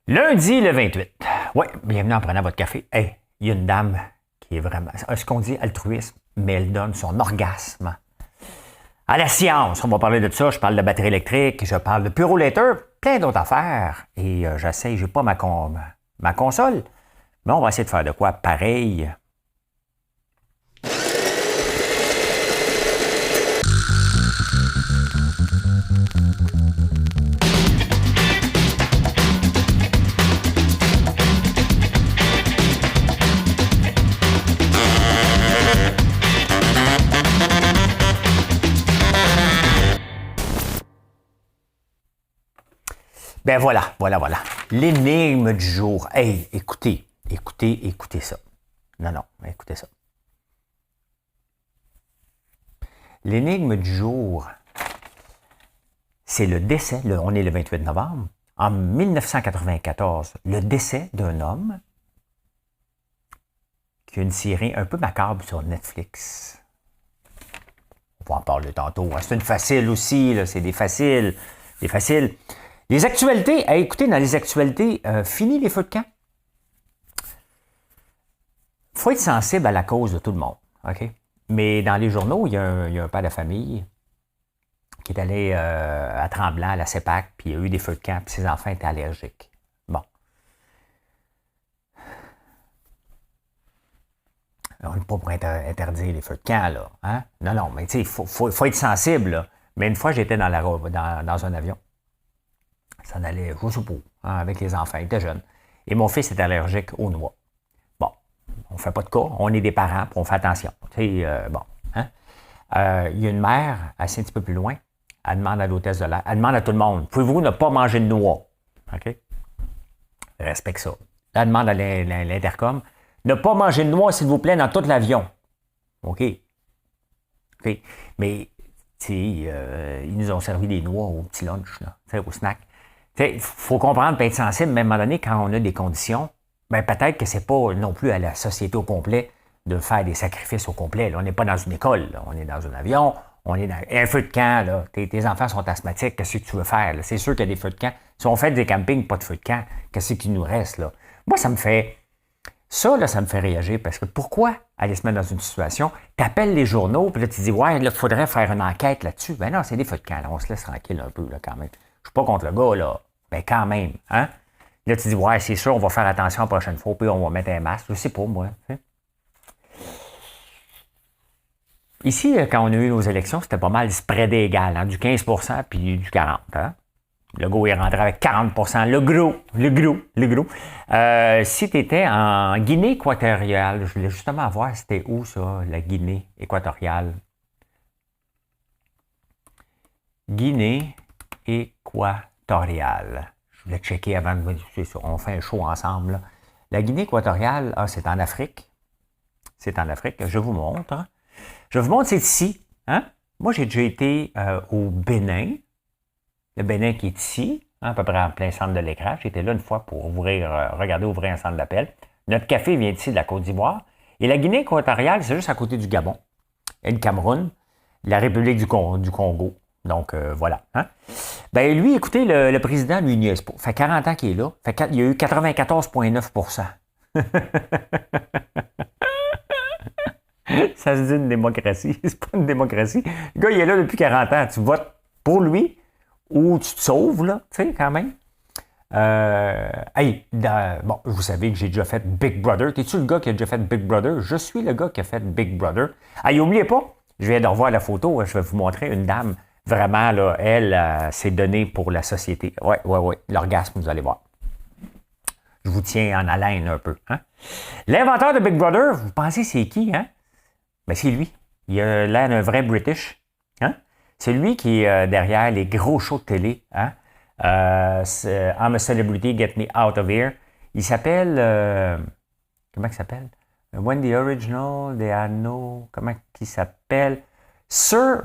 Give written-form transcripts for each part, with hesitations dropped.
Lundi le 28. Oui, bienvenue en prenant votre café. Hey, il y a une dame qui est vraiment, ce qu'on dit altruisme, mais elle donne son orgasme à la science. On va parler de ça. Je parle de batterie électrique, je parle de Purolator, plein d'autres affaires. Et j'essaye, j'ai pas ma console, mais on va essayer de faire de quoi pareil. Ben voilà. L'énigme du jour. Hey, écoutez ça. Non, écoutez ça. L'énigme du jour, c'est le décès, on est le 28 novembre, en 1994, le décès d'un homme qui a une série un peu macabre sur Netflix. On va en parler tantôt. C'est une facile aussi, là, c'est des faciles. Les actualités, écoutez, dans les actualités, fini les feux de camp. Il faut être sensible à la cause de tout le monde, OK? Mais dans les journaux, il y a un père de famille qui est allé à Tremblant, à la CEPAC, puis il y a eu des feux de camp, puis ses enfants étaient allergiques. Bon. On n'est pas pour interdire les feux de camp, là. Hein? Non, mais tu sais, il faut être sensible, là. Mais une fois, j'étais dans un avion. Ça en allait, je sais pas, hein, avec les enfants, ils étaient jeunes. Et mon fils est allergique aux noix. Bon, on ne fait pas de cas, on est des parents, puis on fait attention. Tu sais, bon. Hein? Il y a une mère, assez un petit peu plus loin, elle demande à l'hôtesse de l'air, elle demande à tout le monde, pouvez-vous ne pas manger de noix? OK? Respecte ça. Elle demande à l'intercom, ne pas manger de noix, s'il vous plaît, dans tout l'avion. OK? OK? Mais, tu sais, ils nous ont servi des noix au petit lunch, là, au snack. Il faut comprendre et être sensible, mais à un moment donné, quand on a des conditions, ben peut-être que c'est pas non plus à la société au complet de faire des sacrifices au complet. Là. On n'est pas dans une école, là. On est dans un avion, on est dans un feu de camp. Là. Tes enfants sont asthmatiques, qu'est-ce que tu veux faire? Là? C'est sûr qu'il y a des feux de camp. Si on fait des campings, pas de feu de camp, qu'est-ce qui nous reste? Là? Moi, ça me fait réagir parce que pourquoi aller se mettre dans une situation, t'appelles les journaux, puis là, tu dis, ouais, il faudrait faire une enquête là-dessus. Ben non, c'est des feux de camp, là. On se laisse tranquille un peu, là, quand même. Je suis pas contre le gars, là. Ben quand même, hein? Là, tu dis, ouais, c'est sûr, on va faire attention la prochaine fois, puis on va mettre un masque. Je sais pas, moi. Hein? Ici, quand on a eu nos élections, c'était pas mal spreadé égal, hein? Du 15% puis du 40%. Hein? Le gars est rentré avec 40%. Le gros. Si tu étais en Guinée équatoriale, je voulais justement voir c'était où ça, la Guinée équatoriale. Guinée équatoriale. Je voulais checker avant de c'est ça, on fait un show ensemble. Là. La Guinée équatoriale, c'est en Afrique. C'est en Afrique. Je vous montre. C'est ici. Hein? Moi, j'ai déjà été au Bénin. Le Bénin qui est ici, hein, à peu près en plein centre de l'écran. J'étais là une fois pour ouvrir un centre d'appel. Notre café vient ici de la Côte d'Ivoire. Et la Guinée équatoriale, c'est juste à côté du Gabon. Et le Cameroun, la République du Congo. Donc, voilà. Hein? Ben lui, écoutez, le président, lui, n'y est pas. Fait 40 ans qu'il est là. Il y a eu 94,9%. Ça se dit une démocratie. C'est pas une démocratie. Le gars, il est là depuis 40 ans. Tu votes pour lui ou tu te sauves, là, tu sais, quand même. Bon, vous savez que j'ai déjà fait Big Brother. T'es-tu le gars qui a déjà fait Big Brother? Je suis le gars qui a fait Big Brother. N'oubliez pas, je viens de revoir la photo. Je vais vous montrer une dame. Vraiment, là, elle s'est donnée pour la société. Ouais. L'orgasme, vous allez voir. Je vous tiens en haleine un peu. Hein? L'inventeur de Big Brother, vous pensez c'est qui? Hein? Ben, c'est lui. Il a l'air d'un vrai British. Hein? C'est lui qui est derrière les gros shows de télé. Hein? I'm a Celebrity, Get Me Out of Here. Il s'appelle... comment il s'appelle? When the Original, They Are No... Comment il s'appelle? Sir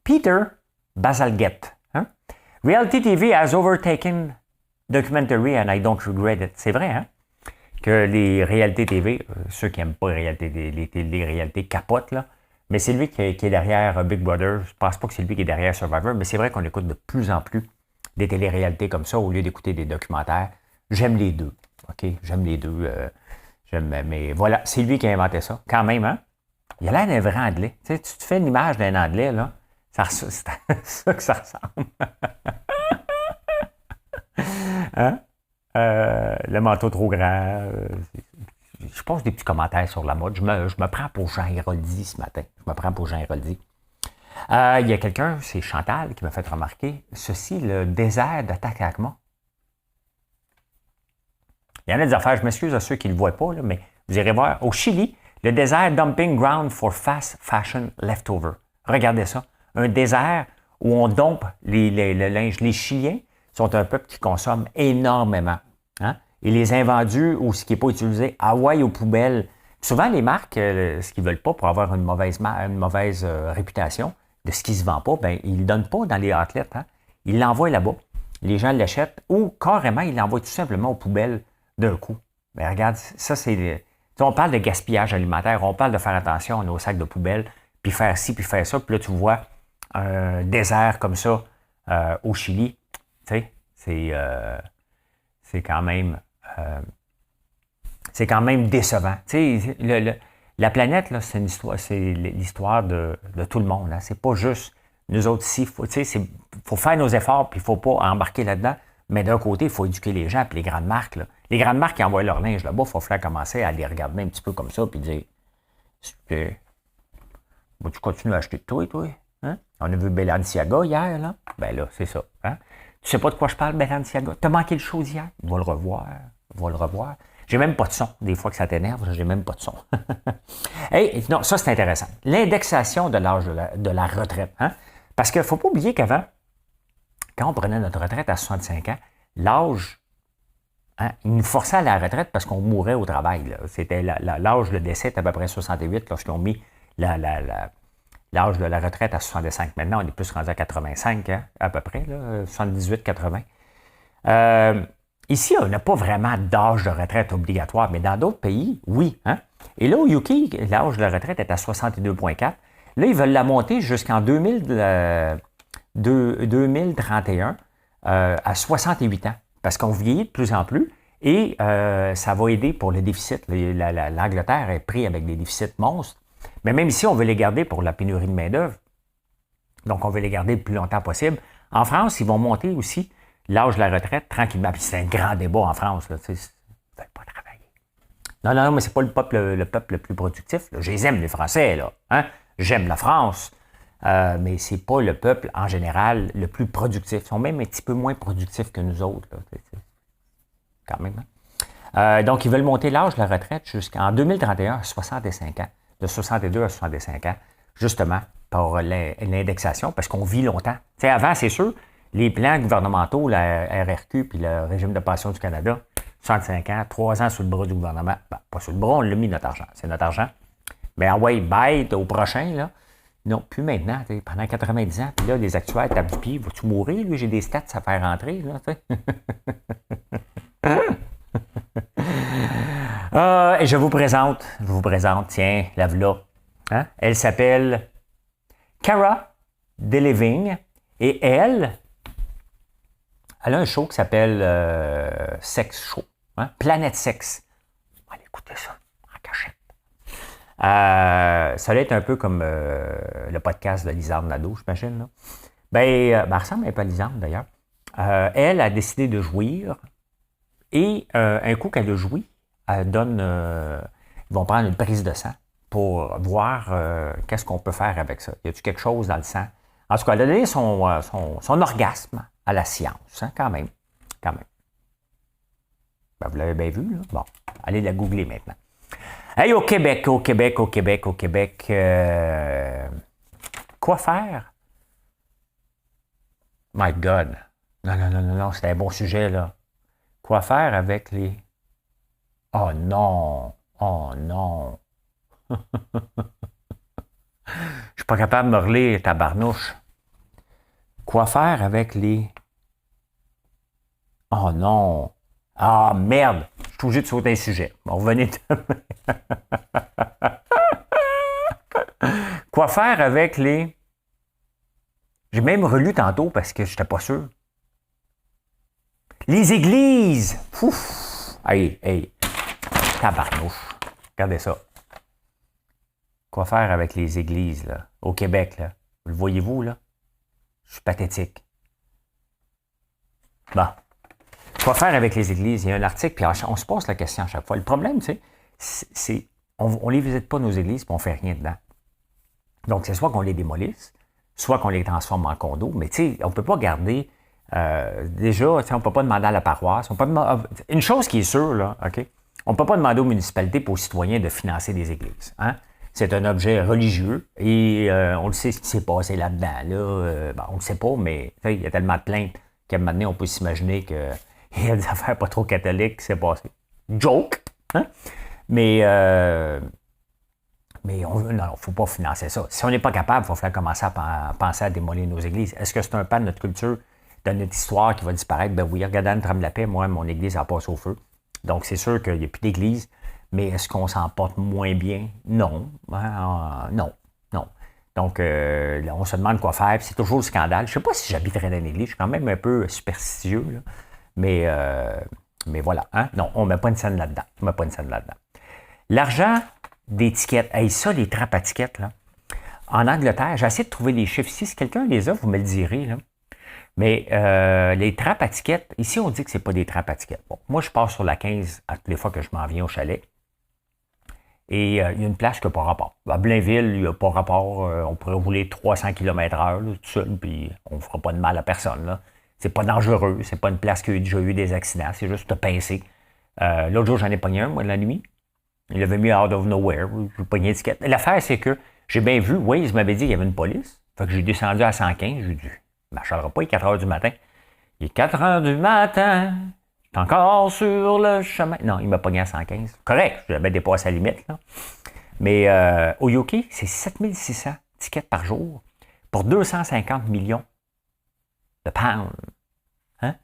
Peter Bazalgette. Hein? Reality TV has overtaken documentary and I don't regret it. C'est vrai, hein? Que les réalités TV, ceux qui n'aiment pas les réalités capotent, là, mais c'est lui qui est derrière Big Brother. Je ne pense pas que c'est lui qui est derrière Survivor, mais c'est vrai qu'on écoute de plus en plus des téléréalités comme ça au lieu d'écouter des documentaires. J'aime les deux. OK? J'aime les deux. Mais voilà, c'est lui qui a inventé ça. Quand même, hein? Il a l'air d'un vrai Anglais. Tu sais, tu te fais une image d'un Anglais, là. C'est à ça que ça ressemble. Hein? Le manteau trop grand. Je pose des petits commentaires sur la mode. Je me prends pour Jean Héroldi ce matin. Je me prends pour Jean Héroldi. Il y a quelqu'un, c'est Chantal, qui m'a fait remarquer ceci, le désert de Tacacma. Il y en a des affaires, je m'excuse à ceux qui ne le voient pas, là, mais vous irez voir. Au Chili, le désert dumping ground for fast fashion leftover. Regardez ça. Un désert où on dompe le linge. Les Chiliens sont un peuple qui consomme énormément. Hein? Et les invendus ou ce qui n'est pas utilisé, Hawaï aux poubelles. Souvent, les marques, ce qu'ils ne veulent pas pour avoir une mauvaise réputation de ce qui ne se vend pas, ben, ils ne le donnent pas dans les outlets. Hein? Ils l'envoient là-bas. Les gens l'achètent ou carrément, ils l'envoient tout simplement aux poubelles d'un coup. Mais regarde, ça, c'est... On parle de gaspillage alimentaire, on parle de faire attention à nos sacs de poubelle, puis faire ci, puis faire ça. Puis là, tu vois un désert comme ça au Chili. Tu sais, c'est quand même décevant. Tu sais, la planète, là, c'est l'histoire de tout le monde. Hein. C'est pas juste nous autres ici. Faut faire nos efforts, puis il ne faut pas embarquer là-dedans. Mais d'un côté, il faut éduquer les gens, puis les grandes marques. Là. Les grandes marques qui envoient leur linge là-bas, il faut faire commencer à les regarder un petit peu comme ça, puis dire tu continues à acheter de toi? Hein? On a vu Balenciaga hier, là. Ben là, c'est ça. Hein? Tu sais pas de quoi je parle, Balenciaga? T'as manqué le show hier? Va le revoir. J'ai même pas de son. Des fois que ça t'énerve, j'ai même pas de son. Hey, non, ça, c'est intéressant. L'indexation de l'âge de la retraite. Hein? Parce qu'il ne faut pas oublier qu'avant, quand on prenait notre retraite à 65 ans, l'âge, hein, il nous forçait à la retraite parce qu'on mourait au travail. Là. C'était l'âge de décès était à peu près 68 lorsqu'ils ont mis l'âge de la retraite à 65. Maintenant, on est plus rendu à 85, hein, à peu près, 78-80. Ici, on n'a pas vraiment d'âge de retraite obligatoire, mais dans d'autres pays, oui. Hein? Et là, au UK, l'âge de la retraite est à 62,4. Là, ils veulent la monter jusqu'en 2031 à 68 ans, parce qu'on vieillit de plus en plus et ça va aider pour le déficit. L'Angleterre est pris avec des déficits monstres, mais même ici, on veut les garder pour la pénurie de main-d'œuvre. Donc, on veut les garder le plus longtemps possible. En France, ils vont monter aussi l'âge de la retraite tranquillement. Puis c'est un grand débat en France. Là, vous ne pas travailler. Non, mais c'est pas le peuple le plus productif. Là. Je les aime, les Français. Là. Hein? J'aime la France. Mais c'est pas le peuple, en général, le plus productif. Ils sont même un petit peu moins productifs que nous autres. Là. Quand même. Hein? Donc, ils veulent monter l'âge de la retraite jusqu'en 2031 à 65 ans. De 62 à 65 ans, justement, pour l'indexation, parce qu'on vit longtemps. T'sais, avant, c'est sûr, les plans gouvernementaux, la RRQ puis le Régime de pension du Canada, 65 ans, 3 ans sur le bras du gouvernement. Ben, pas sur le bras, on l'a mis notre argent. C'est notre argent. Mais ouais, bête au prochain, là. Non, plus maintenant, pendant 90 ans, puis là, les actuaires tapent du pied. Vas-tu mourir? Lui, j'ai des stats à faire rentrer, là, et je vous présente, tiens, la voilà. Hein? Elle s'appelle Cara Delevingne et elle a un show qui s'appelle Sex Show, hein? Planète Sexe. Allez, écoutez ça, en cachette. Ça va être un peu comme le podcast de Lisande Nadeau, j'imagine. Là. Elle ressemble un peu à Lisande, d'ailleurs. Elle a décidé de jouir et un coup qu'elle a joui, elle donne... ils vont prendre une prise de sang pour voir qu'est-ce qu'on peut faire avec ça. Y a-t-il quelque chose dans le sang? En tout cas, elle a donné son orgasme à la science, hein, quand même. Vous l'avez bien vu, là? Bon, allez la googler maintenant. Hey, au Québec, quoi faire? My God. Non, c'était un bon sujet, là. Quoi faire avec les... Oh non. Je suis pas capable de me relire, tabarnouche. Quoi faire avec les... Oh non. Ah, merde. Je suis obligé de sauter un sujet. Bon, revenez demain. Quoi faire avec les... J'ai même relu tantôt parce que je n'étais pas sûr. Les églises! Ouf! Hey, tabarnouche. Regardez ça. Quoi faire avec les églises, là, au Québec, là? Le voyez-vous, là? Je suis pathétique. Bon. Quoi faire avec les églises? Il y a un article, puis on se pose la question à chaque fois. Le problème, tu sais, c'est on ne les visite pas, nos églises, puis on ne fait rien dedans. Donc, c'est soit qu'on les démolisse, soit qu'on les transforme en condos, mais tu sais, on ne peut pas garder... déjà, on ne peut pas demander à la paroisse. Une chose qui est sûre, là, OK? On ne peut pas demander aux municipalités et aux citoyens de financer des églises. Hein? C'est un objet religieux et on le sait ce qui s'est passé là-dedans. Là, on ne le sait pas, mais il y a tellement de plaintes qu'à un moment donné, on peut s'imaginer qu'il y a des affaires pas trop catholiques qui s'est passé. Joke! Hein? Mais non, il ne faut pas financer ça. Si on n'est pas capable, il va falloir commencer à penser à démolir nos églises. Est-ce que c'est un pan de notre culture, de notre histoire qui va disparaître? Ben oui, regardez Anne-Trame-la-Paix, moi, mon église a passé au feu. Donc, c'est sûr qu'il n'y a plus d'église, mais est-ce qu'on s'en porte moins bien? Non. Non. Donc, on se demande quoi faire, puis c'est toujours le scandale. Je ne sais pas si j'habiterais dans l'église, je suis quand même un peu superstitieux, là. Mais voilà. Hein? Non, on ne met pas une scène là-dedans. L'argent d'étiquettes. Hey, ça, les trappes à tickets, là. En Angleterre, j'ai essayé de trouver les chiffres. Si quelqu'un les a, vous me le direz, là. Mais les trappes à tickets, ici, on dit que c'est pas des trappes à tickets. Bon, moi, je pars sur la 15 à toutes les fois que je m'en viens au chalet. Et il y a une place qui n'a pas rapport. À Blainville, il n'y a pas rapport. On pourrait rouler 300 km/h là, tout seul, puis on ne fera pas de mal à personne. Là. C'est pas dangereux. C'est pas une place qui a déjà eu des accidents. C'est juste te pincer. L'autre jour, j'en ai pogné un, moi, de la nuit. Il avait mis out of nowhere. J'ai pogné l'étiquette. L'affaire, c'est que j'ai bien vu, Waze m'avait dit qu'il y avait une police. Fait que j'ai descendu à 115. J'ai dit, je ne marchera pas, il est 4 heures du matin. Il est 4 heures du matin. Je suis encore sur le chemin. Non, il m'a pogné à 115. Correct, j'avais dépassé la limite. Là. Mais au UK, c'est 7600 tickets par jour pour 250 millions de pounds. Hein?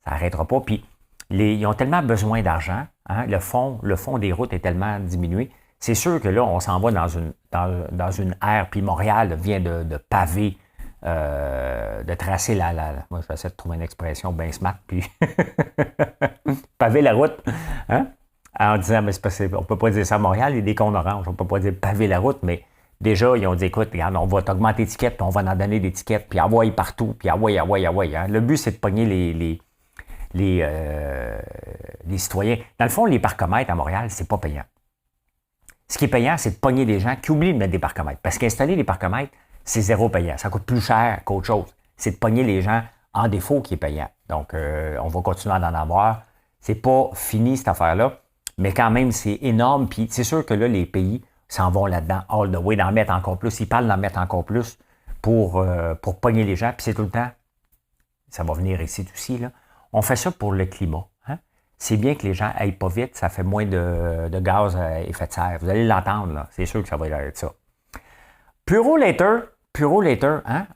Ça n'arrêtera pas. Puis, ils ont tellement besoin d'argent. Hein? Le fond des routes est tellement diminué. C'est sûr que là, on s'en va dans une ère. Puis Montréal vient de paver, de tracer moi, je vais essayer de trouver une expression bien smart, puis paver la route. Hein? En disant, mais on ne peut pas dire ça à Montréal, il y a des cônes oranges. On ne peut pas dire paver la route, mais déjà, ils ont dit, écoute, regarde, on va t'augmenter l'étiquette, puis on va en donner des étiquettes, puis envoyer partout, puis envoyer. Hein? Le but, c'est de pogner les citoyens. Dans le fond, les parcomètres à Montréal, c'est pas payant. Ce qui est payant, c'est de pogner des gens qui oublient de mettre des parcomètres. Parce qu'installer les parcomètres, c'est zéro payant. Ça coûte plus cher qu'autre chose. C'est de pogner les gens en défaut qui est payant. Donc, on va continuer à en avoir. C'est pas fini, cette affaire-là. Mais quand même, c'est énorme. Puis, c'est sûr que là, les pays s'en vont là-dedans, all the way, d'en mettre encore plus. Ils parlent d'en mettre encore plus pour pogner les gens. Puis, c'est tout le temps. Ça va venir ici aussi, là. On fait ça pour le climat. Hein? C'est bien que les gens aillent pas vite, ça fait moins de gaz à effet de serre. Vous allez l'entendre, là. C'est sûr que ça va être ça. Purolator, hein?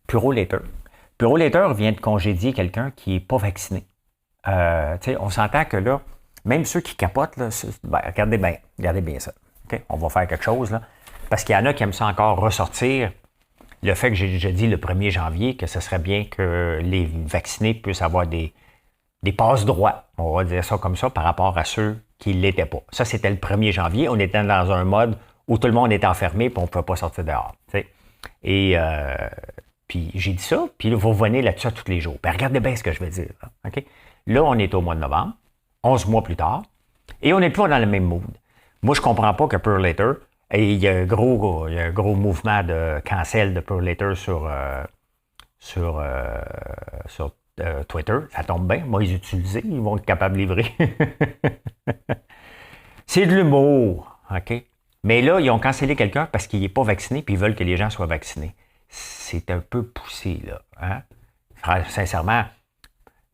Purolator vient de congédier quelqu'un qui n'est pas vacciné. On s'entend que là, même ceux qui capotent, là, regardez bien ça. Okay? On va faire quelque chose, là. Parce qu'il y en a qui aiment ça encore ressortir. Le fait que j'ai déjà dit le 1er janvier que ce serait bien que les vaccinés puissent avoir des passe-droits, on va dire ça comme ça, par rapport à ceux qui ne l'étaient pas. Ça, c'était le 1er janvier. On était dans un mode où tout le monde était enfermé et on ne pouvait pas sortir dehors. T'sais. Et puis j'ai dit ça, puis là, vous revenez là-dessus tous les jours. Ben, regardez bien ce que je vais dire. Là, okay? Là, on est au mois de novembre, 11 mois plus tard, et on n'est plus dans le même mood. Moi, je ne comprends pas que Purolator... Et il y a un gros mouvement de cancel de Purolator sur Twitter. Ça tombe bien. Moi, ils utilisent, ils vont être capables de livrer. C'est de l'humour, OK? Mais là, ils ont cancellé quelqu'un parce qu'il n'est pas vacciné puis ils veulent que les gens soient vaccinés. C'est un peu poussé, là. Hein? Sincèrement,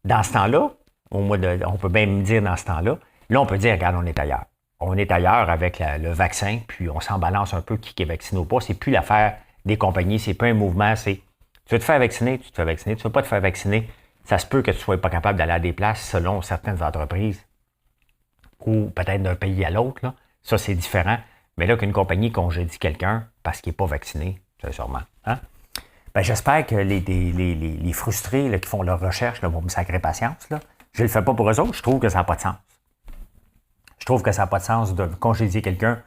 dans ce temps-là, on peut bien me dire dans ce temps-là, là, on peut dire, regarde, on est ailleurs. On est ailleurs avec le vaccin, puis on s'en balance un peu qui est vacciné ou pas. C'est plus l'affaire des compagnies, c'est pas un mouvement, c'est tu veux te faire vacciner, tu te fais vacciner. Tu veux pas te faire vacciner, ça se peut que tu sois pas capable d'aller à des places selon certaines entreprises ou peut-être d'un pays à l'autre. Là. Ça, c'est différent. Mais là, qu'une compagnie congédie quelqu'un parce qu'il n'est pas vacciné, c'est sûrement. Hein? Ben, j'espère que les frustrés là, qui font leur recherche là, vont me sacrer patience. Là. Je ne le fais pas pour eux autres, je trouve que ça n'a pas de sens. Je trouve que ça n'a pas de sens de congédier quelqu'un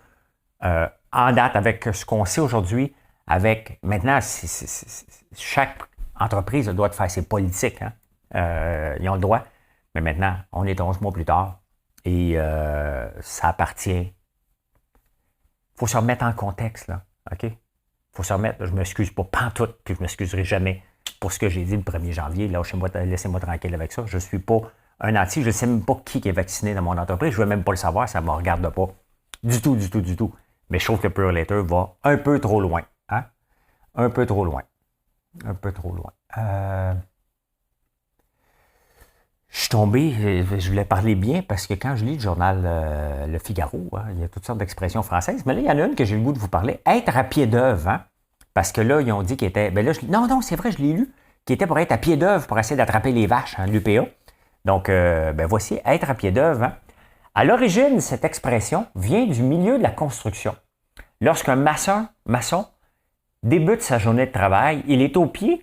en date avec ce qu'on sait aujourd'hui, avec maintenant, chaque entreprise doit faire ses politiques. Hein? Ils ont le droit. Mais maintenant, on est 11 mois plus tard et ça appartient. Il faut se remettre en contexte, là. OK? Il faut se remettre. Je ne m'excuse pas pantoute, puis je ne m'excuserai jamais pour ce que j'ai dit le 1er janvier. Lâchez-moi, laissez-moi tranquille avec ça. Je ne suis pas un anti. Je ne sais même pas qui est vacciné dans mon entreprise. Je ne veux même pas le savoir. Ça ne me regarde pas. Du tout. Mais je trouve que Pure Later va un peu trop loin. Hein? Un peu trop loin. Je suis tombé, je voulais parler bien parce que quand je lis le journal Le Figaro, hein, il y a toutes sortes d'expressions françaises, mais là, il y en a une que j'ai le goût de vous parler. Être à pied d'œuvre, hein, parce que là, ils ont dit qu'il était. Ben là, non, c'est vrai, je l'ai lu, qu'il était pour être à pied d'œuvre pour essayer d'attraper les vaches, hein, l'UPA. Donc, voici, être à pied d'œuvre. Hein. À l'origine, cette expression vient du milieu de la construction. Lorsqu'un maçon débute sa journée de travail, il est au pied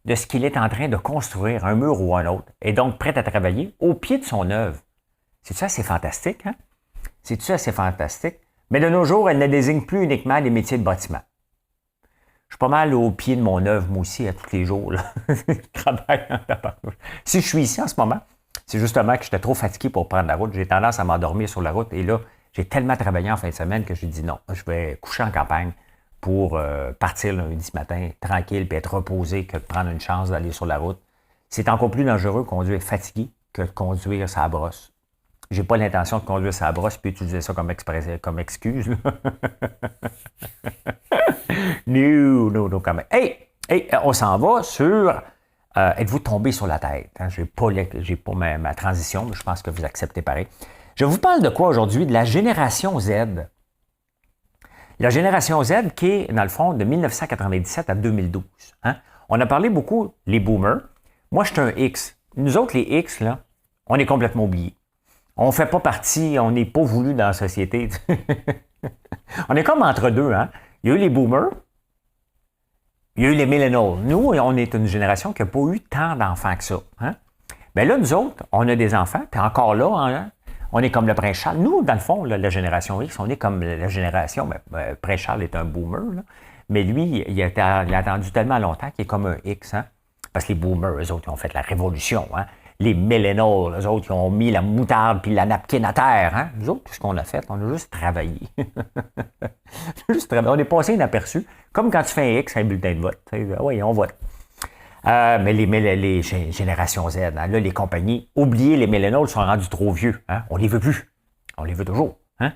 de ce qu'il est en train de construire, un mur ou un autre, et donc prêt à travailler au pied de son œuvre. C'est ça, c'est fantastique, hein? C'est ça, c'est fantastique. Mais de nos jours, elle ne désigne plus uniquement les métiers de bâtiment. Je suis pas mal au pied de mon œuvre, moi aussi, à tous les jours. Là. Je travaille en tabarnouche. Si je suis ici en ce moment, c'est justement que j'étais trop fatigué pour prendre la route. J'ai tendance à m'endormir sur la route, et là, j'ai tellement travaillé en fin de semaine que j'ai dit non, je vais coucher en campagne pour partir lundi matin tranquille et être reposé que de prendre une chance d'aller sur la route. C'est encore plus dangereux de conduire fatigué que de conduire sa brosse. J'ai pas l'intention de conduire sa brosse puis utiliser ça comme excuse. Non, quand même. Hey, on s'en va sur êtes-vous tombé sur la tête? Hein? J'ai pas ma transition, mais je pense que vous acceptez pareil. Je vous parle de quoi aujourd'hui? De la génération Z. La génération Z qui est, dans le fond, de 1997 à 2012. Hein? On a parlé beaucoup, les boomers. Moi, je suis un X. Nous autres, les X, là, on est complètement oubliés. On ne fait pas partie, on n'est pas voulu dans la société. On est comme entre deux. Hein? Il y a eu les boomers, il y a eu les millennials. Nous, on est une génération qui n'a pas eu tant d'enfants que ça. Hein? Bien là, nous autres, on a des enfants, puis encore là, hein, on est comme le Prince Charles. Nous, dans le fond, là, la génération X, on est comme la génération. Prince Charles est un boomer, là, mais lui, il a attendu tellement longtemps qu'il est comme un X. Hein, parce que les boomers, eux autres, ils ont fait la révolution. Hein, les millennials, eux autres, ils ont mis la moutarde puis la napkin à terre. Hein. Nous autres, tout ce qu'on a fait, on a juste travaillé. On est passé inaperçu. Comme quand tu fais un X, un bulletin de vote. Oui, on vote. Mais les générations Z, hein, là, les compagnies, oubliez les millennials, sont rendus trop vieux. Hein? On les veut plus. On les veut toujours. Hein?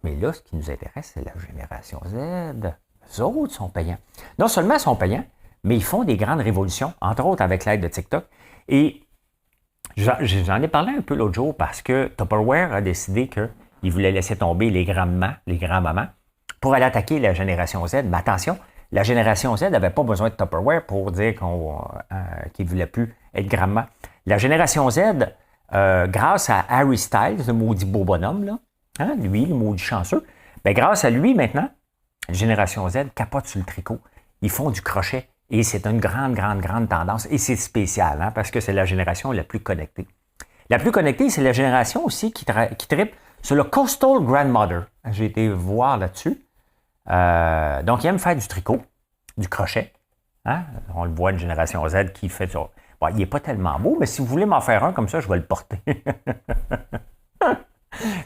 Mais là, ce qui nous intéresse, c'est la génération Z. Les autres sont payants. Non seulement ils sont payants, mais ils font des grandes révolutions, entre autres avec l'aide de TikTok. Et j'en ai parlé un peu l'autre jour parce que Tupperware a décidé qu'il voulait laisser tomber les grands-mamans, pour aller attaquer la génération Z. Mais attention, la génération Z n'avait pas besoin de Tupperware pour dire qu'il ne voulait plus être grand-maman. La génération Z, grâce à Harry Styles, le maudit beau bonhomme, là, hein, lui, le maudit chanceux, bien, grâce à lui, maintenant, la génération Z capote sur le tricot. Ils font du crochet. Et c'est une grande tendance. Et c'est spécial, hein, parce que c'est la génération la plus connectée. La plus connectée, c'est la génération aussi qui tripe sur le Coastal Grandmother. J'ai été voir là-dessus. Donc, ils aiment faire du tricot, du crochet. Hein? On le voit, une génération Z qui fait ça. Bon, il n'est pas tellement beau, mais si vous voulez m'en faire un comme ça, je vais le porter.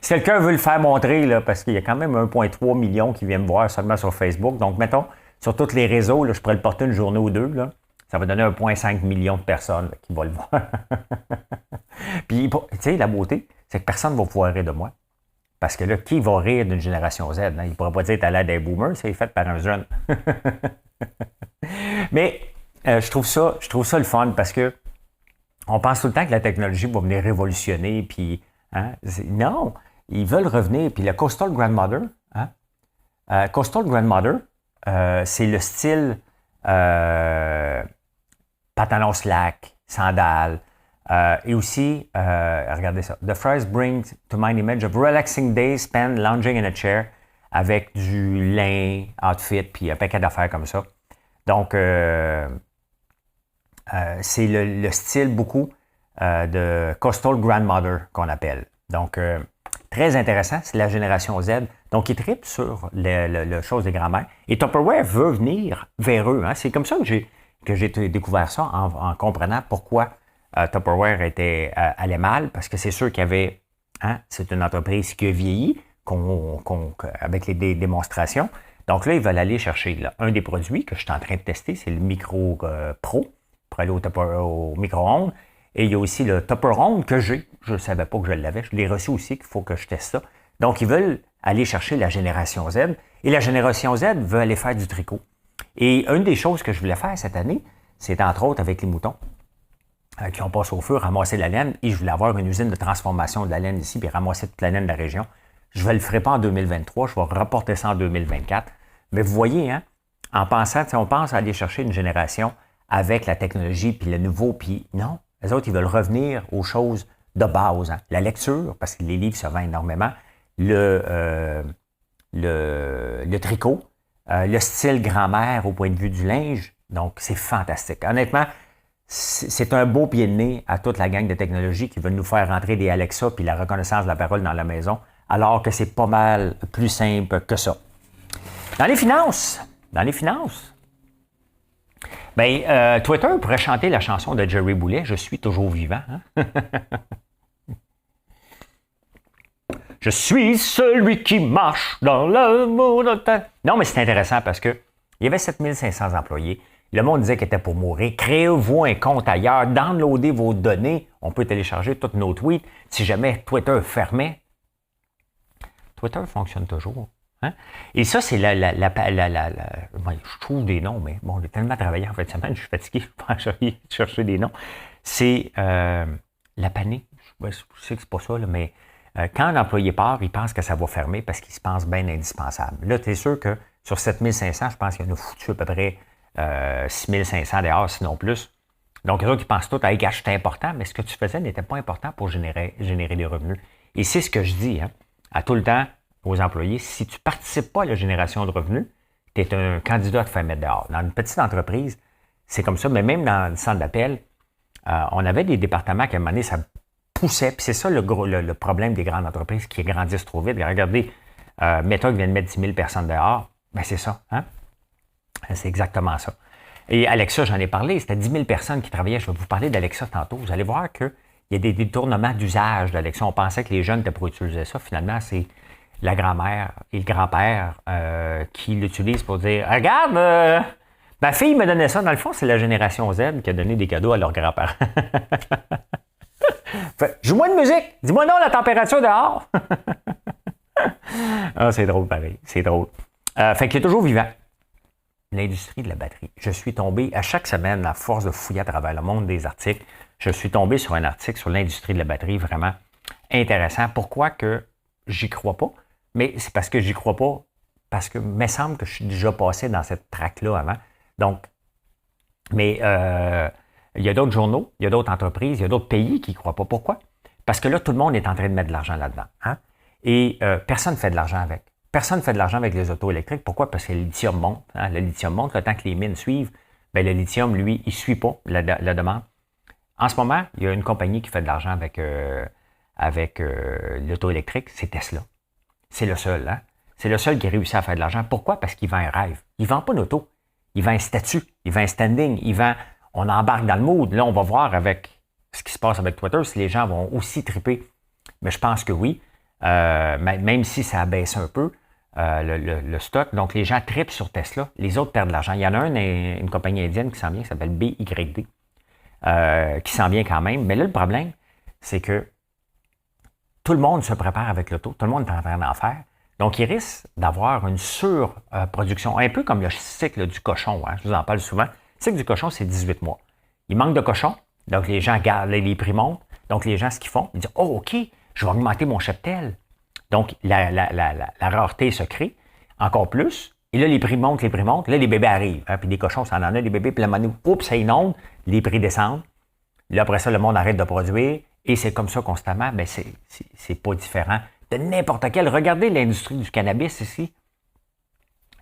Si quelqu'un veut le faire montrer, là, parce qu'il y a quand même 1,3 million qui viennent me voir seulement sur Facebook. Donc, mettons, sur tous les réseaux, là, je pourrais le porter une journée ou deux. Là. Ça va donner 1,5 million de personnes là, qui vont le voir. Puis, tu sais, la beauté, c'est que personne ne va pouvoir rire de moi. Parce que là, qui va rire d'une génération Z? Hein? Il ne pourra pas dire que tu as l'air d'un boomer, c'est fait par un jeune. Mais je trouve ça le fun parce que on pense tout le temps que la technologie va venir révolutionner. Puis, hein? Non, ils veulent revenir. Puis le Coastal Grandmother, hein? Coastal Grandmother, c'est le style pantalon slack, sandales, et aussi, regardez ça, the phrase brings to mind image of relaxing days spent lounging in a chair avec du lin, outfit, puis un paquet d'affaires comme ça. Donc, c'est le style beaucoup de Coastal Grandmother qu'on appelle. Donc, très intéressant, c'est la génération Z. Donc, ils trippent sur le chose des grands-mères. Et Tupperware veut venir vers eux. Hein. C'est comme ça que j'ai découvert ça en comprenant pourquoi Tupperware allait mal, parce que c'est sûr qu'il y avait, hein, c'est une entreprise qui a vieilli avec les démonstrations. Donc là, ils veulent aller chercher un des produits que je suis en train de tester, c'est le Micro Pro, pour aller au micro-ondes. Et il y a aussi le Tupperware que j'ai. Je ne savais pas que je l'avais. Je l'ai reçu aussi, qu'il faut que je teste ça. Donc, ils veulent aller chercher la génération Z. Et la génération Z veut aller faire du tricot. Et une des choses que je voulais faire cette année, c'est entre autres avec les moutons qui ont passé au feu, ramasser la laine. Et je voulais avoir une usine de transformation de la laine ici, puis ramasser toute la laine de la région. Je ne le ferai pas en 2023, je vais reporter ça en 2024. Mais vous voyez, hein, en pensant, on pense à aller chercher une génération avec la technologie, puis le nouveau, puis non. Les autres, ils veulent revenir aux choses de base. Hein. La lecture, parce que les livres se vendent énormément. Le tricot. Le style grand-mère au point de vue du linge. Donc, c'est fantastique. Honnêtement, c'est un beau pied de nez à toute la gang de technologie qui veulent nous faire rentrer des Alexa puis la reconnaissance de la parole dans la maison, alors que c'est pas mal plus simple que ça. Dans les finances, Twitter pourrait chanter la chanson de Jerry Boulet, « Je suis toujours vivant hein? ». Je suis celui qui marche dans le monde. Non, mais c'est intéressant parce que il y avait 7500 employés. Le monde disait qu'il était pour mourir. Créez-vous un compte ailleurs, downloadez vos données. On peut télécharger tous nos tweets. Si jamais Twitter fermait, Twitter fonctionne toujours. Hein? Et ça, c'est je trouve des noms, mais bon, j'ai tellement travaillé en fin de semaine, je suis fatigué, je peux aller chercher des noms. C'est la panique. Je sais que c'est pas ça, là, mais quand un employé part, il pense que ça va fermer parce qu'il se pense bien indispensable. Là, tu es sûr que sur 7500, je pense qu'il y en a foutu à peu près 6500 dehors, sinon plus. Donc, les autres, ils pensent tout à hey, c'est important, mais ce que tu faisais n'était pas important pour générer des revenus. Et c'est ce que je dis hein, à tout le temps aux employés. Si tu ne participes pas à la génération de revenus, tu es un candidat à te faire mettre dehors. Dans une petite entreprise, c'est comme ça, mais même dans le centre d'appel, on avait des départements qui, à un moment donné, ça poussait. Puis c'est ça le problème des grandes entreprises qui grandissent trop vite. Regardez, Meta qui vient de mettre 10 000 personnes dehors. Ben c'est ça. Hein? C'est exactement ça. Et Alexa, j'en ai parlé, c'était 10 000 personnes qui travaillaient. Je vais vous parler d'Alexa tantôt. Vous allez voir qu'il y a des détournements d'usage d'Alexa. On pensait que les jeunes étaient pour utiliser ça. Finalement, c'est la grand-mère et le grand-père qui l'utilisent pour dire « Regarde, ma fille me donnait ça. » Dans le fond, c'est la génération Z qui a donné des cadeaux à leurs grands-parents. Joue-moi de musique. Dis-moi non la température dehors. Ah, c'est drôle pareil. C'est drôle. Fait qu'il est toujours vivant. L'industrie de la batterie. Je suis tombé à chaque semaine, à force de fouiller à travers le monde des articles, je suis tombé sur un article sur l'industrie de la batterie vraiment intéressant. Pourquoi que j'y crois pas? Mais c'est parce que j'y crois pas, parce que il me semble que je suis déjà passé dans cette traque-là avant. Donc, mais il y a d'autres journaux, il y a d'autres entreprises, il y a d'autres pays qui n'y croient pas. Pourquoi? Parce que là, tout le monde est en train de mettre de l'argent là-dedans. Hein? Et personne ne fait de l'argent avec. Personne ne fait de l'argent avec les autos électriques. Pourquoi? Parce que le lithium monte. Hein? Le lithium monte, le temps que les mines suivent, bien, le lithium, lui, il ne suit pas la demande. En ce moment, il y a une compagnie qui fait de l'argent avec l'auto électrique, c'est Tesla. C'est le seul. Hein? C'est le seul qui réussit à faire de l'argent. Pourquoi? Parce qu'il vend un rêve. Il ne vend pas une auto. Il vend un statut. Il vend un standing. Il vend... On embarque dans le mood. Là, on va voir avec ce qui se passe avec Twitter si les gens vont aussi triper. Mais je pense que oui. Même si ça abaisse un peu le stock. Donc, les gens tripent sur Tesla. Les autres perdent de l'argent. Il y en a une compagnie indienne qui s'en vient, qui s'appelle BYD, qui s'en vient quand même. Mais là, le problème, c'est que tout le monde se prépare avec l'auto. Tout le monde est en train d'en faire. Donc, il risque d'avoir une surproduction. Un peu comme le cycle du cochon. Hein, je vous en parle souvent. Le cycle du cochon, c'est 18 mois. Il manque de cochons. Donc, les gens gardent, les prix montent. Donc, les gens, ce qu'ils font, ils disent « Oh, OK, je vais augmenter mon cheptel. » Donc, la rareté se crée encore plus. Et là, les prix montent. Là, les bébés arrivent. Hein, puis des cochons, ça en a, les bébés. Puis la monnaie, oups, ça inonde. Les prix descendent. Là, après ça, le monde arrête de produire. Et c'est comme ça constamment. Mais c'est pas différent de n'importe quel. Regardez l'industrie du cannabis ici.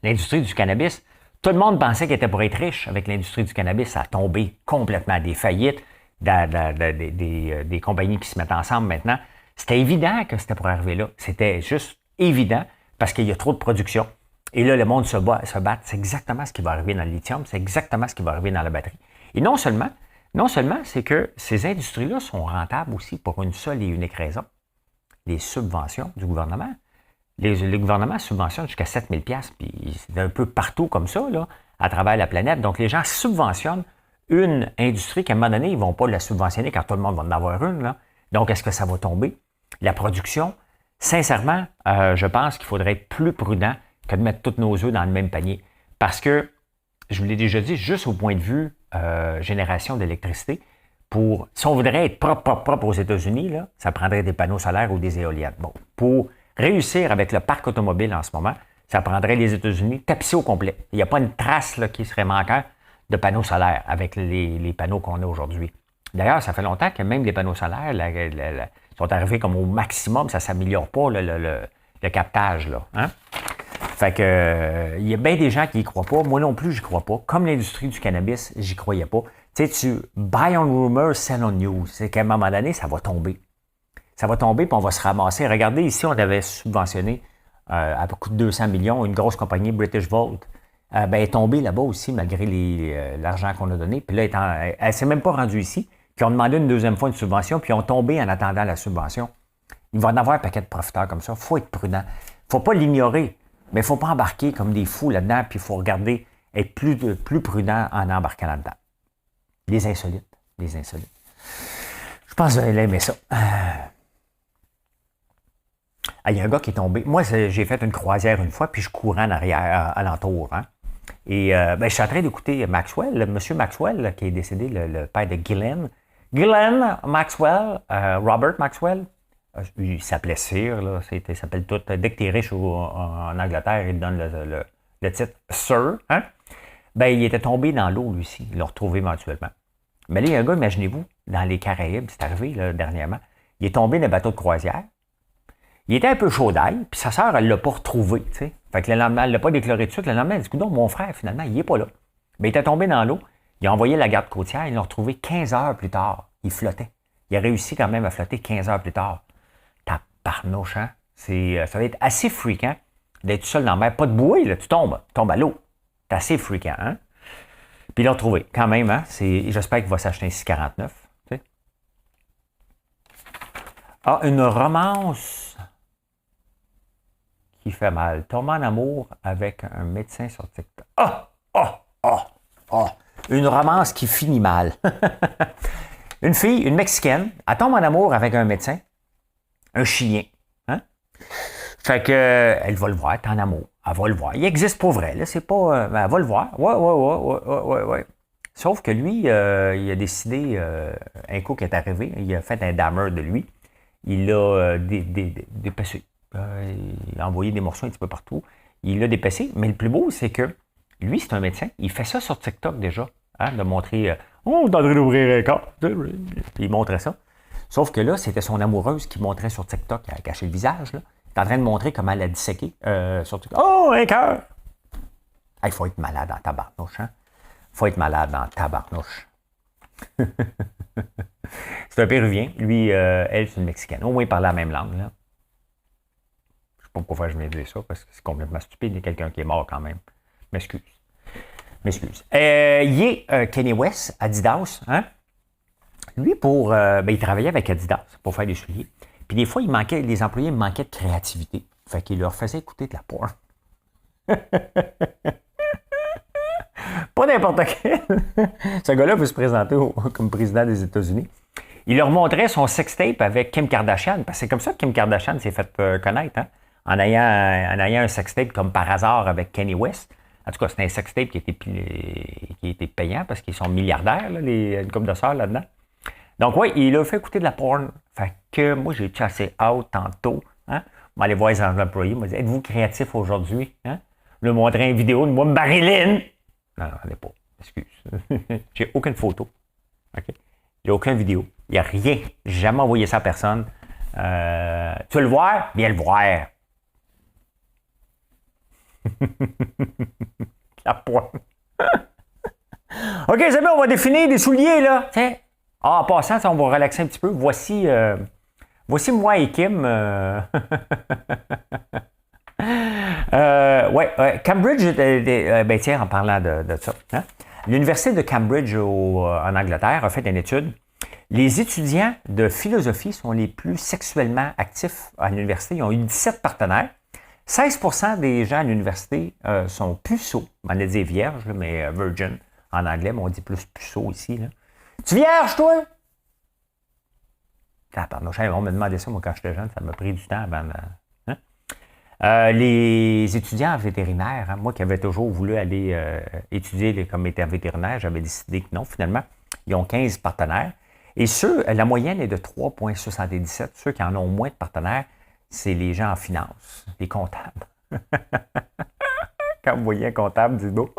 L'industrie du cannabis, Tout le monde pensait qu'il était pour être riche avec l'industrie du cannabis. Ça a tombé complètement. Des faillites, des compagnies qui se mettent ensemble maintenant. C'était évident que c'était pour arriver là. C'était juste évident parce qu'il y a trop de production. Et là, le monde se bat. C'est exactement ce qui va arriver dans le lithium. C'est exactement ce qui va arriver dans la batterie. Et non seulement, c'est que ces industries-là sont rentables aussi pour une seule et unique raison. Les subventions du gouvernement. Les gouvernements subventionnent jusqu'à 7 000 $, puis c'est un peu partout comme ça, là, à travers la planète. Donc, les gens subventionnent une industrie qu'à un moment donné, ils ne vont pas la subventionner quand tout le monde va en avoir une. Là. Donc, est-ce que ça va tomber? La production, sincèrement, je pense qu'il faudrait être plus prudent que de mettre tous nos œufs dans le même panier. Parce que, je vous l'ai déjà dit, juste au point de vue génération d'électricité, si on voudrait être propre aux États-Unis, là, ça prendrait des panneaux solaires ou des éoliennes. Bon, pour réussir avec le parc automobile en ce moment, ça prendrait les États-Unis tapissés au complet. Il n'y a pas une trace là, qui serait manquante de panneaux solaires avec les panneaux qu'on a aujourd'hui. D'ailleurs, ça fait longtemps que même les panneaux solaires sont arrivés comme au maximum, ça ne s'améliore pas le captage. Là, hein? Fait que il y a bien des gens qui n'y croient pas. Moi non plus, je n'y crois pas. Comme l'industrie du cannabis, j'y croyais pas. Tu sais, tu buy on rumor, sell on news. C'est qu'à un moment donné, ça va tomber. Ça va tomber, puis on va se ramasser. Regardez, ici, on avait subventionné à peu près de 200 millions une grosse compagnie, British Volt. Elle est tombée là-bas aussi, malgré l'argent qu'on a donné. Puis là, elle ne s'est même pas rendue ici. Puis on demandé une deuxième fois une subvention, puis ils ont tombé en attendant la subvention. Il va y en avoir un paquet de profiteurs comme ça. Il faut être prudent. Il ne faut pas l'ignorer, mais il ne faut pas embarquer comme des fous là-dedans, puis il faut regarder, être plus prudent en embarquant là-dedans. Les insolites. Je pense que vous allez aimer ça. Il y a un gars qui est tombé. Moi, j'ai fait une croisière une fois, puis je courais en arrière, alentour. Hein? Et je suis en train d'écouter Maxwell, M. Maxwell, qui est décédé, le père de Ghislaine. Ghislaine Maxwell, Robert Maxwell. Il s'appelait Sir, là, il s'appelle tout. Dès que tu es riche en Angleterre, il te donne le titre Sir. Hein? Il était tombé dans l'eau, lui aussi. Il l'a retrouvé éventuellement. Mais là, il y a un gars, imaginez-vous, dans les Caraïbes, c'est arrivé là, dernièrement. Il est tombé d'un bateau de croisière. Il était un peu chaud d'ail, puis sa sœur, elle ne l'a pas retrouvé. T'sais. Fait que le lendemain, elle ne l'a pas déclaré tout de suite. Le lendemain, elle dit, écoute, mon frère, finalement, il n'est pas là. Il était tombé dans l'eau. Il a envoyé la garde côtière. Ils l'ont retrouvé 15 heures plus tard. Il flottait. Il a réussi quand même à flotter 15 heures plus tard. Tabarnouche, hein? Ça va être assez fréquent d'être tout seul dans la mer. Pas de bouée, là, tu tombes à l'eau. C'est assez fréquent, hein? Puis il l'a retrouvé, quand même, hein? J'espère qu'il va s'acheter un 649. T'sais. Ah, une romance qui fait mal. Tomber en amour avec un médecin sur TikTok. Une romance qui finit mal. Une fille, une Mexicaine, elle tombe en amour avec un médecin, un chien. Hein? Fait que elle va le voir, elle est en amour. Elle va le voir. Il existe pour vrai, là. C'est pas. Elle va le voir. Ouais. Sauf que lui, il a décidé, un coup qui est arrivé, il a fait un dammer de lui. Il l'a dépassé. Il a envoyé des morceaux un petit peu partout. Il l'a dépassé. Mais le plus beau, c'est que lui, c'est un médecin. Il fait ça sur TikTok déjà. Hein, de montrer on est en train d'ouvrir un corps. Il montrait ça. Sauf que là, c'était son amoureuse qui montrait sur TikTok. Elle a caché le visage. Là. Il est en train de montrer comment elle a disséqué sur TikTok. Oh, un cœur! Il faut être malade en tabarnouche. Hein? Faut être malade en tabarnouche. C'est un Péruvien. Lui, elle, c'est une Mexicaine. Au moins, il parlait la même langue. Là. Je ne sais pas pourquoi je viens de dire ça, parce que c'est complètement stupide. Il y a quelqu'un qui est mort quand même. M'excuse. Il est Kanye West, Adidas. Hein? Lui, il travaillait avec Adidas pour faire des souliers. Puis des fois, les employés manquaient de créativité. Fait qu'il leur faisait écouter de la porn. Pas n'importe quel. Ce gars-là veut se présenter comme président des États-Unis. Il leur montrait son sextape avec Kim Kardashian. Parce que c'est comme ça que Kim Kardashian s'est fait connaître. Hein? En ayant un sextape comme par hasard avec Kanye West. En tout cas, c'est un sextape qui a été payant parce qu'ils sont milliardaires, là, une couple de sœurs là-dedans. Donc, oui, il a fait écouter de la porn. Fait que moi, j'ai chassé out tantôt. Hein? On va aller voir les employés. Il m'a dit, êtes-vous créatif aujourd'hui? Hein? Je lui ai montré une vidéo de moi, Marilyn. Non, elle n'est pas. Excuse. J'ai aucune photo. OK? J'ai aucune vidéo. Il n'y a rien. J'ai jamais envoyé ça à personne. Tu veux le voir? Viens le voir. La pointe. OK, c'est bien, on va définir des souliers, là. Tiens. Ah, en passant, on va relaxer un petit peu. Voici moi et Kim. Ouais, Cambridge, ben tiens, en parlant de ça, hein? L'Université de Cambridge en Angleterre a fait une étude. Les étudiants de philosophie sont les plus sexuellement actifs à l'université. Ils ont eu 17 partenaires. 16% des gens à l'université sont puceaux. On a dit vierges, mais virgin en anglais, mais on dit plus puceaux ici. Là. Tu vierge, toi? Pardon, on m'a demandé ça, moi, quand j'étais jeune. Ça m'a pris du temps avant de... les étudiants en vétérinaire, hein, moi qui avais toujours voulu aller étudier comme étant vétérinaire, j'avais décidé que non, finalement. Ils ont 15 partenaires. Et la moyenne est de 3,77. Ceux qui en ont moins de partenaires, c'est les gens en finance, les comptables. Quand vous voyez un comptable, dites-vous.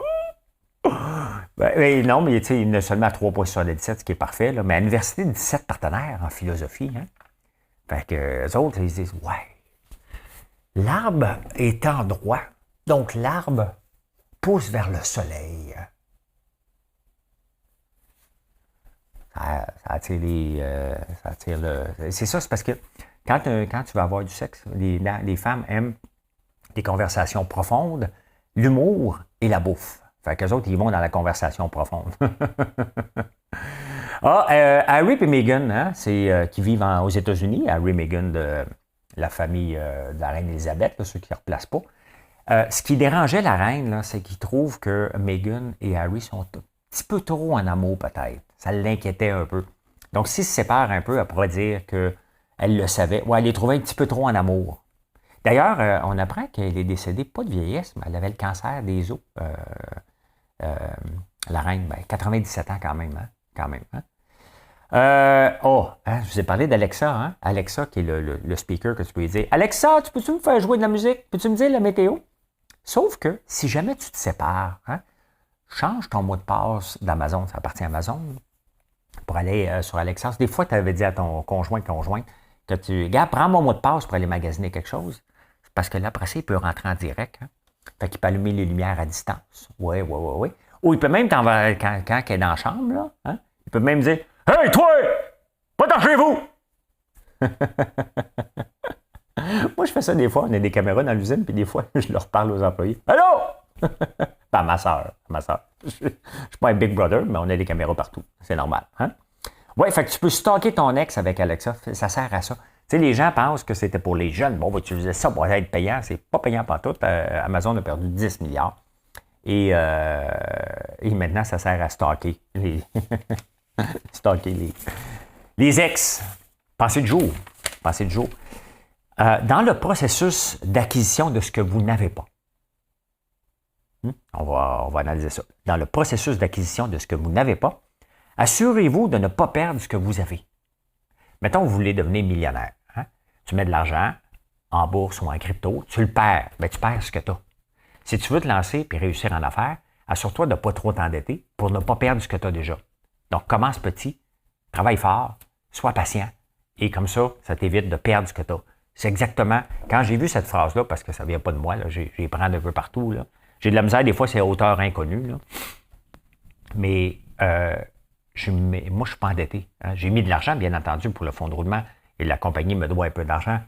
Non, mais il y en a seulement 3,77, ce qui est parfait. Là. Mais à l'université, 17 partenaires en philosophie. Hein. Fait que eux autres, ils se disent, ouais. L'arbre est en droit, donc l'arbre pousse vers le soleil. Ça attire c'est ça, c'est parce que quand tu vas avoir du sexe, les femmes aiment les conversations profondes, l'humour et la bouffe. Fait qu'eux autres, ils vont dans la conversation profonde. Harry et Meghan, hein, qui vivent aux États-Unis, Harry et Meghan de la famille de la reine Elisabeth, là, ceux qui ne replacent pas. Ce qui dérangeait la reine, là, c'est qu'ils trouvent que Meghan et Harry sont un petit peu trop en amour, peut-être. Ça l'inquiétait un peu. Donc, s'ils se séparent un peu, elle pourrait dire qu'elle le savait. Ouais, elle les trouvait un petit peu trop en amour. D'ailleurs, on apprend qu'elle est décédée, pas de vieillesse, mais elle avait le cancer des os. La reine, 97 ans quand même. Hein? Quand même, hein? Je vous ai parlé d'Alexa, hein? Alexa, qui est le speaker que tu peux lui dire. Alexa, peux-tu me faire jouer de la musique? Peux-tu me dire la météo? Sauf que si jamais tu te sépares, hein, change ton mot de passe d'Amazon, ça appartient à Amazon, pour aller sur Alexa. Des fois, tu avais dit à ton conjoint que regarde, prends mon mot de passe pour aller magasiner quelque chose. Parce que là, après ça, il peut rentrer en direct. Hein? Fait qu'il peut allumer les lumières à distance. Oui. Ou il peut même, quand il est dans la chambre, là, hein, il peut même dire hey, toi! Va-t'en chez vous! Moi, je fais ça des fois. On a des caméras dans l'usine, puis des fois, je leur parle aux employés. Allô? À ma soeur. Je suis pas un Big Brother, mais on a des caméras partout. C'est normal. Hein? Ouais, fait que tu peux stocker ton ex avec Alexa. Ça sert à ça. Tu sais, les gens pensent que c'était pour les jeunes. Bon, on va utiliser ça pour être payant. C'est pas payant partout. Amazon a perdu 10 milliards. Et maintenant, ça sert à stocker les ex. Pensez de jour. Dans le processus d'acquisition de ce que vous n'avez pas. On va analyser ça. Dans le processus d'acquisition de ce que vous n'avez pas, assurez-vous de ne pas perdre ce que vous avez. Mettons que vous voulez devenir millionnaire. Hein? Tu mets de l'argent en bourse ou en crypto, tu le perds. Tu perds ce que tu as. Si tu veux te lancer et réussir en affaires, assure-toi de ne pas trop t'endetter pour ne pas perdre ce que tu as déjà. Donc, commence petit, travaille fort, sois patient, et comme ça t'évite de perdre ce que tu as. C'est exactement, quand j'ai vu cette phrase-là, parce que ça ne vient pas de moi, là, j'ai prends un peu partout, là. J'ai de la misère, des fois, c'est auteur inconnu, là. Mais moi, je ne suis pas endetté. Hein. J'ai mis de l'argent, bien entendu, pour le fonds de roulement, et la compagnie me doit un peu d'argent,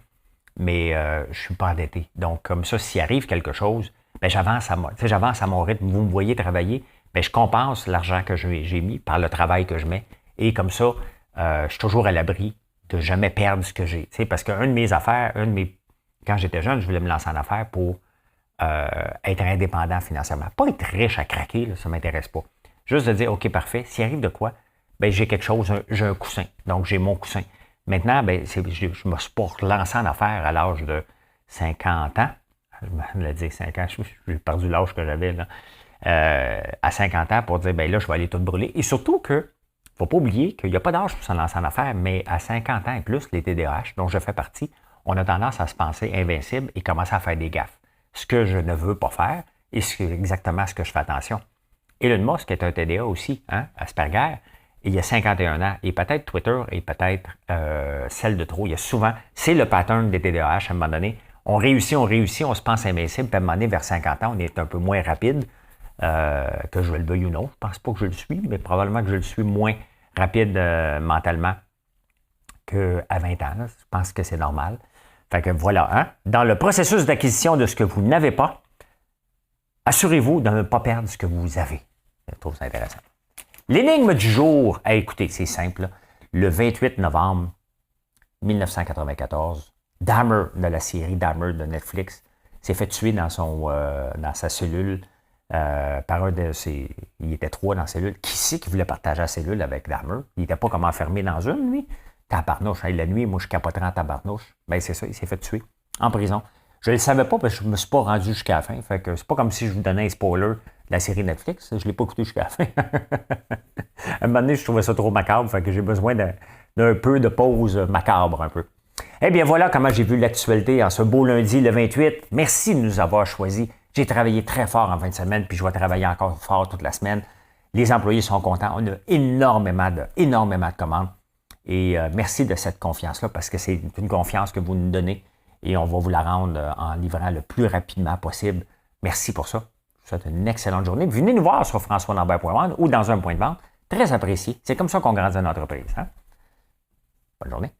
mais je ne suis pas endetté. Donc, comme ça, s'il arrive quelque chose, j'avance à mon rythme. Vous me voyez travailler, je compense l'argent que j'ai mis par le travail que je mets. Et comme ça, je suis toujours à l'abri de jamais perdre ce que j'ai. T'sais, parce qu'un de mes affaires, quand j'étais jeune, je voulais me lancer en affaires pour être indépendant financièrement. Pas être riche à craquer, là, ça ne m'intéresse pas. Juste de dire, OK, parfait, s'il arrive de quoi, j'ai quelque chose, j'ai un coussin. Donc, j'ai mon coussin. Maintenant, je me suis pas relancé en affaires à l'âge de 50 ans. Je me dis 5 ans, j'ai perdu l'âge que j'avais là. À 50 ans pour dire, là, je vais aller tout brûler. Et surtout que, il ne faut pas oublier qu'il n'y a pas d'âge pour se lancer en affaires, mais à 50 ans et plus, les TDAH, dont je fais partie, on a tendance à se penser invincible et commencer à faire des gaffes. Ce que je ne veux pas faire et c'est exactement ce que je fais attention. Elon Musk est un TDA aussi, hein, Asperger, et il a 51 ans. Et peut-être Twitter et peut-être celle de trop. Il y a souvent, c'est le pattern des TDAH à un moment donné. On réussit, on se pense invincible, puis à un moment donné, vers 50 ans, on est un peu moins rapide. que je le veuille ou non. Je ne pense pas que je le suis, mais probablement que je le suis moins rapide mentalement qu'à 20 ans. Là. Je pense que c'est normal. Fait que voilà, hein? Dans le processus d'acquisition de ce que vous n'avez pas, assurez-vous de ne pas perdre ce que vous avez. Je trouve ça intéressant. L'énigme du jour, écoutez, c'est simple. Là. Le 28 novembre 1994, Dahmer de la série Dahmer de Netflix s'est fait tuer dans sa cellule par un de ses... Il était 3 dans la cellule. Qui c'est qui voulait partager la cellule avec Dahmer? Il n'était pas comme enfermé dans une, lui. Tabarnouche, la nuit, moi, je capoterais en tabarnouche. Ben, c'est ça, il s'est fait tuer en prison. Je ne le savais pas parce que je ne me suis pas rendu jusqu'à la fin. Fait que c'est pas comme si je vous donnais un spoiler de la série Netflix. Je ne l'ai pas écouté jusqu'à la fin. À un moment donné, je trouvais ça trop macabre. Fait que j'ai besoin d'un peu de pause macabre, un peu. Eh bien, voilà comment j'ai vu l'actualité en ce beau lundi, le 28. Merci de nous avoir choisis. J'ai travaillé très fort en fin de semaine, puis je vais travailler encore fort toute la semaine. Les employés sont contents. On a énormément de commandes. Et merci de cette confiance-là, parce que c'est une confiance que vous nous donnez et on va vous la rendre en livrant le plus rapidement possible. Merci pour ça. Je vous souhaite une excellente journée. Venez nous voir sur françoislambert.com ou dans un point de vente. Très apprécié. C'est comme ça qu'on grandit une entreprise. Hein? Bonne journée.